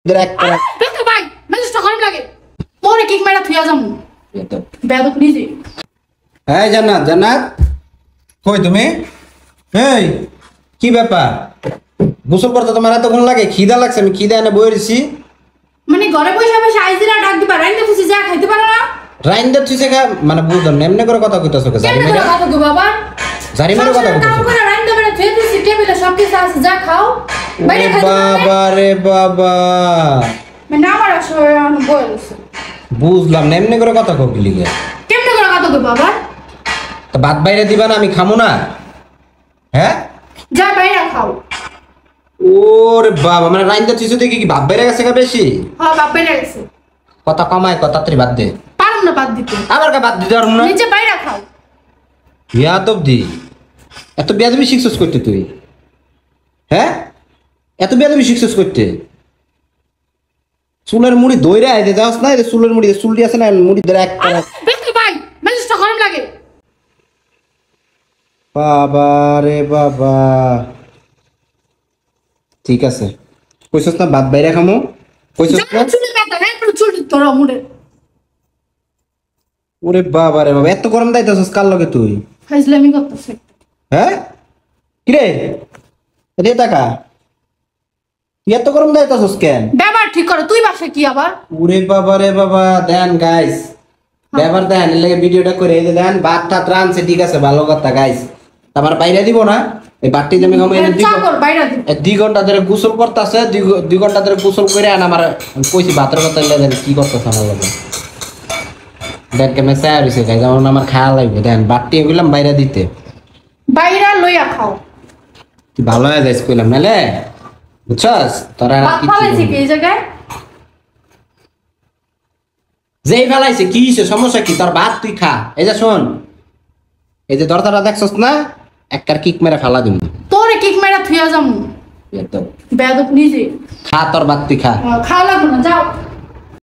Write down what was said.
দেখো ভাই মেজাজটা খারাপ লাগে তোরে কিক মেরা থুইয়া যামু বেয়াদব নিজে। এই জান্নাত জান্নাত কই তুমি? এই কি ব্যাপার গোসল করতে তোমার এতক্ষণ লাগে? খিদা লাগছে, আমি খিদা এনে বই রইছি। মানে ঘরে বসে বসে আইজিরা ডাক দিবা রাইন্দা খুশি যা খাইতে পারো না? রাইন্দা তুই সেগা মানে বুঝলাম না, এমনি করে কথা কইতাছ কে? জারি মেরে কথা গো বাবা, জারি মেরে কথা কইতাছ। কাম করে রাইন্দা বেড়া থুই দিছি টেবিলে সব কিছু আছে যা খাও বাইরে খাইতে বাবা রে বাবা, মানে আমার আসলে বলছে বুঝলাম না, এমনি করে কথা কইলি লিগে। কেমনে করে কথা গো বাবা? তো ভাত বাইরে দিবা না? আমি খামু না? হ্যাঁ যা বাইরে খাও। ওরে বাবা, মানে রাইন্দা তুই দেখি কি ভাত বাইরে গেছে বেশি? হ্যাঁ বাপ বাইরে গেছে। কথা কমায়, কথা তাড়াতাড়ি বাদ দে। পারুম না বাদ দিতে। আবার কা বাদ দিতে পারুম না? নিচে বাইরে খাও। ইয়াদব দি, এত বেয়াদবি শিখছস করতে তুই? হ্যাঁ এত বেয়াদবি শিখছস করতে? চুলের মুড়ি দইরা আইতে যাস না? এই চুলের মুড়ি চুলটি আছে না, মুড়ি ধরে এক দেখো ভাই মেজাজটা খারাপ লাগে। বাবা রে বাবা, ঠিক আছে কইছস না ভাত বাইরে খামো? কইছস না? চুলে ব্যথা হ্যাঁ পুরো চুল ধরো মুড়ে। ওরে বাবা রে বাবা, এত গরম দাইতাছস কার লগে তুই? ফাইজলামি করতেছে। হ্যাঁ কি রে রে টাকা তুই এত গরম দাইতাছস কেন? ব্যবহার ঠিক করো, তুই বাসা কি আবার? ওরে বাবা রে বাবা, দেন গাইস ব্যাপার দেন, এর লাগে ভিডিওটা করে এই যে দেন ভাত টাত রানছে, ঠিক আছে ভালো কথা গাইস। তারপর বাইরে দিব না, এই বাটি আমি খামো এনে দিব। চাকর বাইরে দিব। 2 ঘন্টা ধরে গোসল করতেছে, 2 ঘন্টা ধরে গোসল করে আন আমার কইছি ভাতের কথা দেন কি করতেছ আমার লাগে। দেন কেমন চায় রইছে গাইস, আমার খাওয়া লাগবে। দেন বাটি এগুলাম বাইরে দিতে, বাইরে লইয়া খাও। তুই ভালো হয়ে যাইস কইলাম নালে, বুঝছস? তোরা ভাত ফালাইছি কি এই জায়গায়? যেই ফেলাইছে কি হইছে, সমস্যা কি? তোর ভাত তুই খা। এই যে শোন, এই যে দরজাটা দেখছস না, একটার কিক মেরে ফেলা দিমু। তোরে কিক মেরা থুইয়া যামু একদম বেয়াদব নিজে। খা, তোর ভাত তুই খা। খাওয়া লাগবে না যাও।